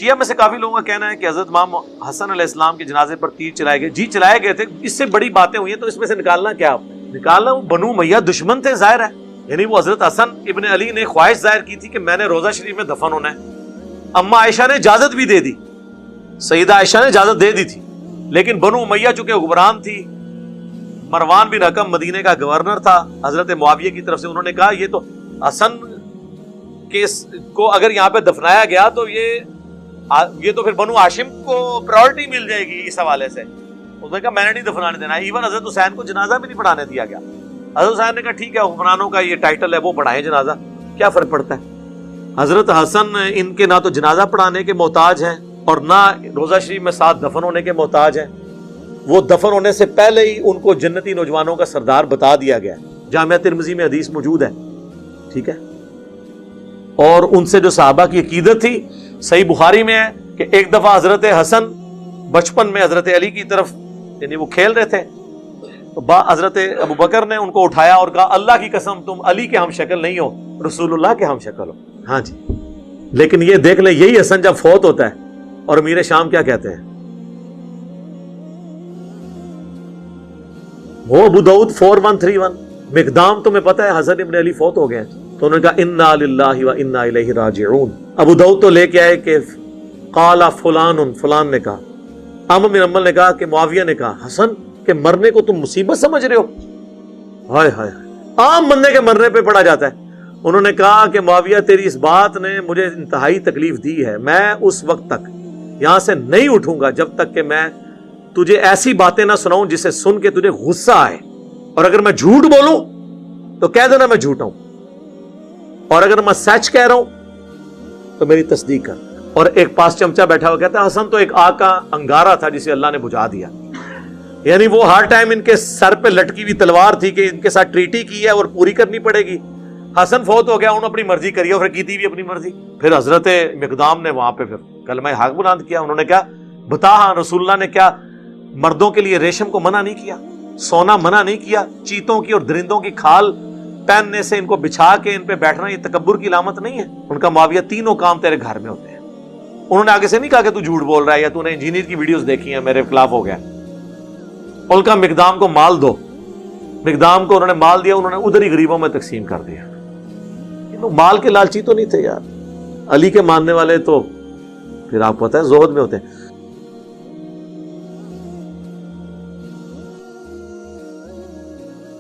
شیعہ میں سے کافی لوگوں کا کہنا ہے کہ حضرت امام حسن علیہ السلام کے جنازے پر تیر چلائے گئے. جی چلائے گئے تھے, اس سے بڑی باتیں ہوئی ہیں, تو اس میں سے نکالنا کیا آپ نے؟ نکالنا وہ بنو امیہ دشمن تھے ظاہر ہے. یعنی وہ حضرت حسن ابن علی نے خواہش ظاہر کی تھی کہ میں نے روضہ شریف میں دفن ہونا ہے. اما عائشہ نے اجازت بھی دے دی, سیدہ عائشہ نے اجازت دے دی تھی, لیکن بنو امیہ چونکہ حکمران تھی, مروان بن حکم مدینے کا گورنر تھا حضرت معاویہ کی طرف سے, انہوں نے کہا یہ تو حسن کو اگر یہاں پہ دفنایا گیا تو یہ تو پھر بنو ہاشم کو پرائورٹی مل جائے گی اس حوالے سے. اس نے کہا میں نے نہیں دفنانے دینا. ایون حضرت حسین کو جنازہ بھی نہیں پڑھانے دیا گیا. حضرت حسین نے کہا ٹھیک ہے حکمرانوں کا یہ ٹائٹل ہے, وہ پڑھائیں جنازہ, کیا فرق پڑتا ہے. حضرت حسن ان کے نہ تو جنازہ پڑھانے کے محتاج ہیں اور نہ روضہ شریف میں ساتھ دفن ہونے کے محتاج ہیں. وہ دفن ہونے سے پہلے ہی ان کو جنتی نوجوانوں کا سردار بتا دیا گیا. جامعہ ترمذی میں حدیث موجود ہے, ٹھیک ہے. اور ان سے جو صحابہ کی عقیدت تھی صحیح بخاری میں ہے کہ ایک دفعہ حضرت حسن بچپن میں حضرت علی کی طرف, یعنی وہ کھیل رہے تھے, تو حضرت ابو بکر نے ان کو اٹھایا اور کہا اللہ کی قسم تم علی کے ہم شکل نہیں ہو, رسول اللہ کے ہم شکل ہو. ہاں جی, لیکن یہ دیکھ لیں یہی حسن جب فوت ہوتا ہے اور امیر شام کیا کہتے ہیں, وہ ابو داؤد 4131, مقدام تمہیں پتہ ہے حسن ابن علی فوت ہو گئے, تو انہوں نے کہا انا للہ و انا الیہ راجعون. ابو داؤد تو لے کے آئے کہ قال فلان نے کہا, امام بن حنبل نے کہا کہ معاویہ نے کہا حسن کہ مرنے کو تم مصیبت سمجھ رہے ہو. ہائے ہائے, عام بندے کے مرنے پہ پڑا جاتا ہے. انہوں نے کہا کہ معاویہ تیری اس بات نے مجھے انتہائی تکلیف دی ہے, میں اس وقت تک یہاں سے نہیں اٹھوں گا جب تک کہ میں تجھے ایسی باتیں نہ سناؤں جسے سن کے تجھے غصہ آئے, اور اگر میں جھوٹ بولوں تو کہہ دینا میں جھوٹا ہوں, اور اگر میں سچ کہہ رہا ہوں تو میری تصدیق کر. اور ایک پاس چمچا بیٹھا ہوا کہتا ہے حسن تو ایک آگ کا انگارہ تھا جسے اللہ نے بجھا دیا. یعنی وہ ہر ٹائم ان کے سر پہ لٹکی ہوئی تلوار تھی کہ ان کے ساتھ ٹریٹی کی ہے اور پوری کرنی پڑے گی. حسن فوت ہو گیا, انہوں نے اپنی مرضی کری اور پھر کی تھی بھی اپنی مرضی. پھر حضرت مقدام نے وہاں پہ پھر کلمہ حق بلند کیا. انہوں نے کہا بتا ہاں رسول اللہ نے کیا مردوں کے لیے ریشم کو منع نہیں کیا, سونا منع نہیں کیا, چیتوں کی اور درندوں کی کھال پہننے سے ان کو بچھا کے ان پہ بیٹھنا یہ تکبر کی علامت نہیں ہے. ان کا معاویہ تینوں کام تیرے گھر میں ہوتے ہیں. انہوں نے آگے سے نہیں کہا کہ تو جھوٹ بول رہا ہے یا تو نے انجینئر کی ویڈیوز دیکھی ہیں میرے خلاف ہو گیا. ان کا مقدام کو مال دو, مقدام کو انہوں نے مال دیا, انہوں نے ادھر ہی غریبوں میں تقسیم کر دیا. مال کے لالچی تو نہیں تھے یار, علی کے ماننے والے تو پھر آپ کو پتہ ہے زہد میں ہوتے ہیں.